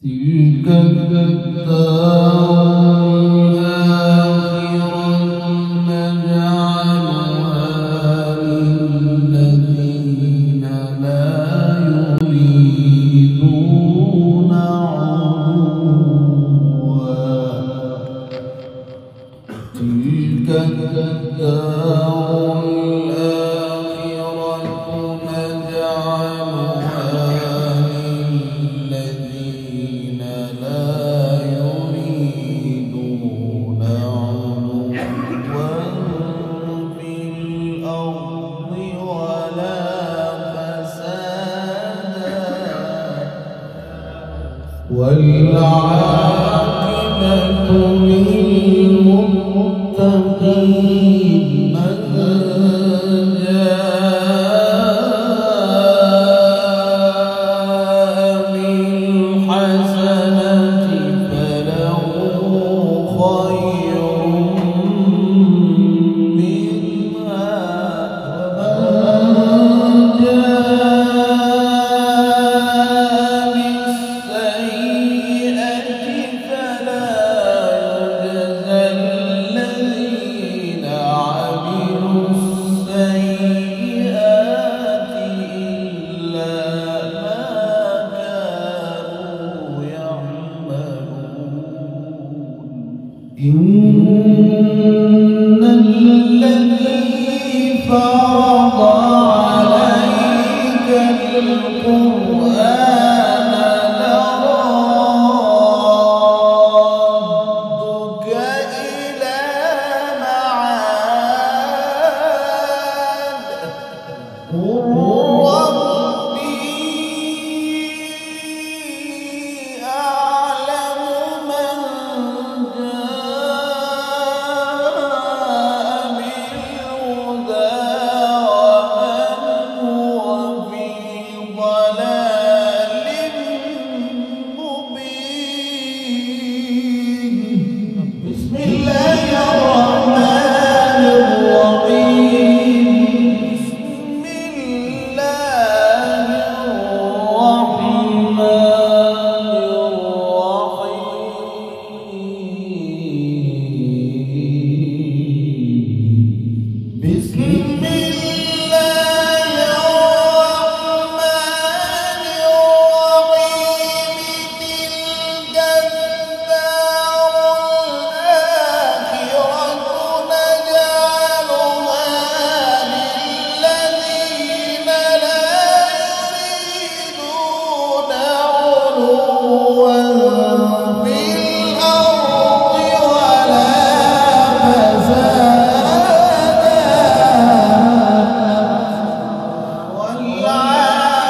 تلك الدار الآخرة نجعلها للذين لا يريدون علوا. تلك الدار الآخرة نجعلها للذين لا يريدون علوا في الأرض ولا فسادا والعاقبة للمتقين. من جاء بالحسنة فله خير منها ومن جاء بالسيئة فلا يجزى الذين عملوا السيئات إلا ما كانوا يعملون. إن الذي فرض عليك القرآن لرادك إلى معاد قل ربي أعلم من جاء بالهدى ومن هو في ضلال مبين. بسم الله الرحمن الرحيم. بسم الله الرحمن الرحيم. بسم الله الرحمن الرحيم. تلك الدار الآخرة نجعلها للذين لا يريدون علوا في الأرض ولا فسادا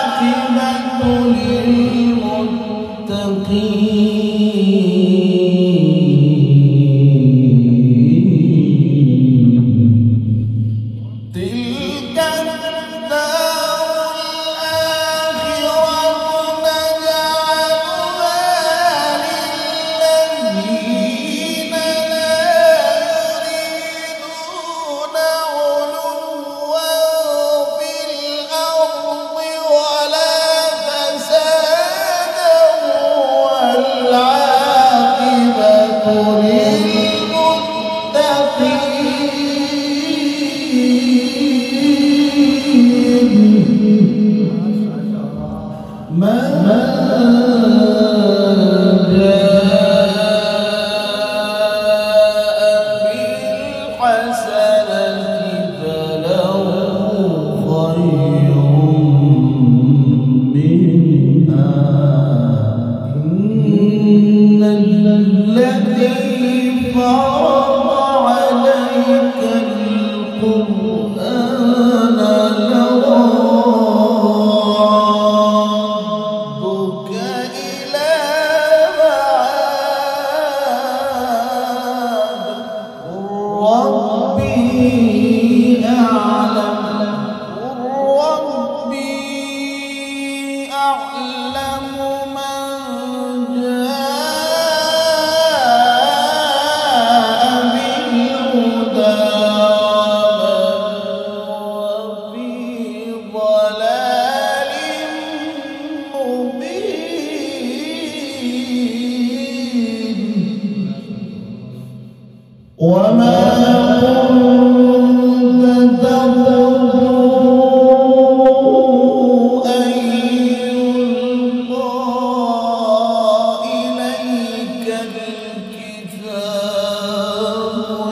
والعاقبة للمتقين. تلك الدار الآخرة نجعلها للذين لا يريدون علوا في الأرض ولا فسادا والعاقبة للمتقين. من جاء بالحسنة فله خير منها. إن الذي فرض عليك القرآن لرادك إلى معاد قل ربي أعلم. قل ربي أعلم من جاء وما كنت ترجو أن يلقى إليك الكتاب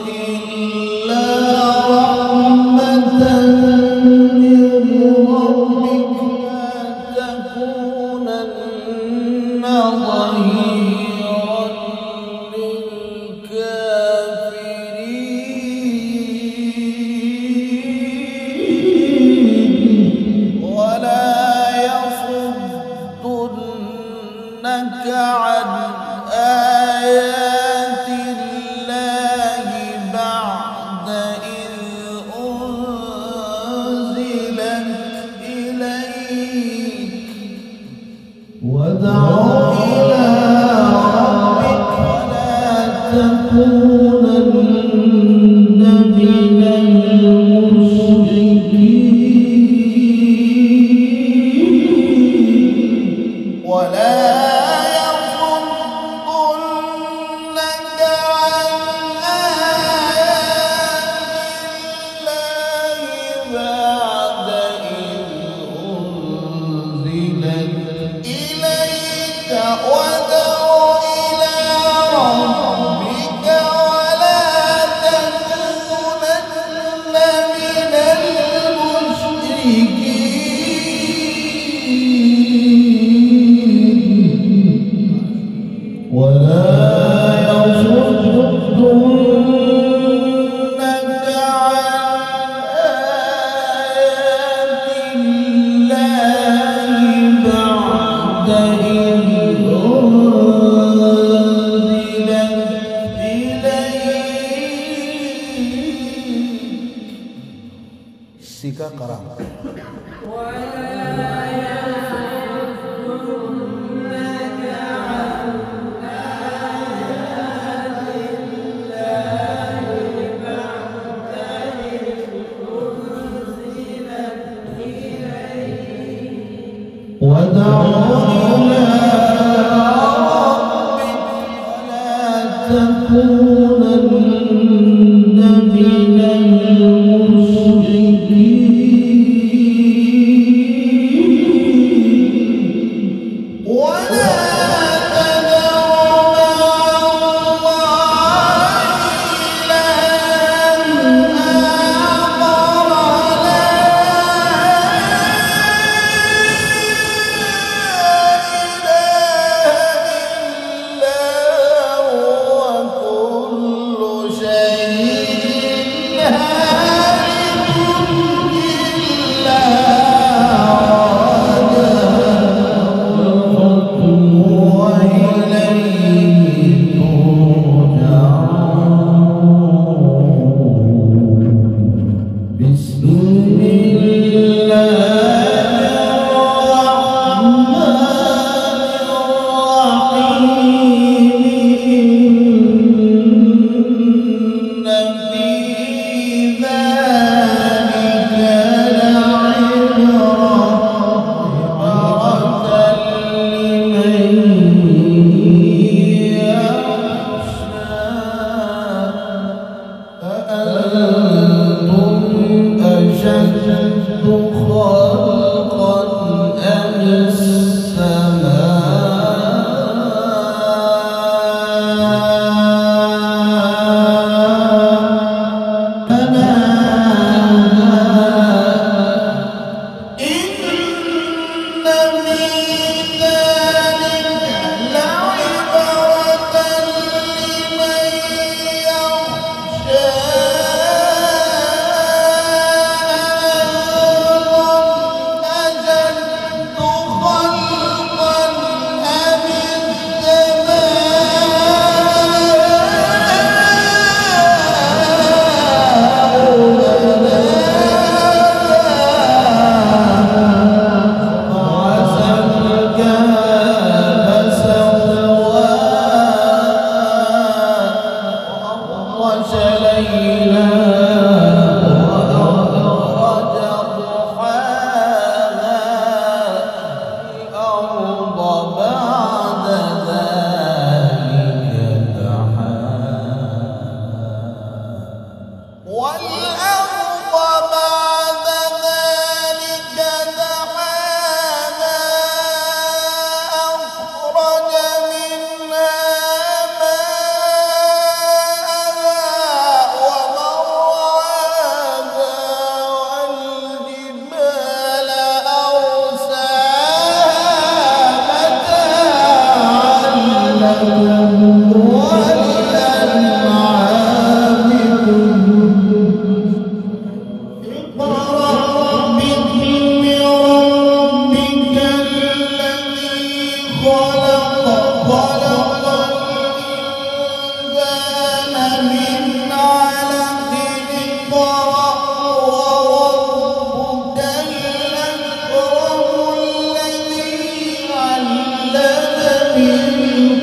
إلا رحمة من ربك لا تكونن ظهيرا للكافرين ولا يصدنك عن آيات الله بعد إذ أنزلت إليك ودع إلى ربك ولا تكونن من المشركين ولا يصدنك عن آيات الله بعد إذ أنزلت إليك ودع إلى ربك ولا تكونن من المشركين ولا يصدنك عن آيات الله بعد إذ أنزلت إليك سيكا قرآن ودع إلى ربك ولا تكونن من المشركين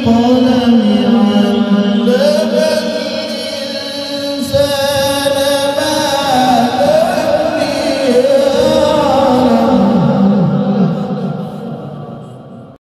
القلم عما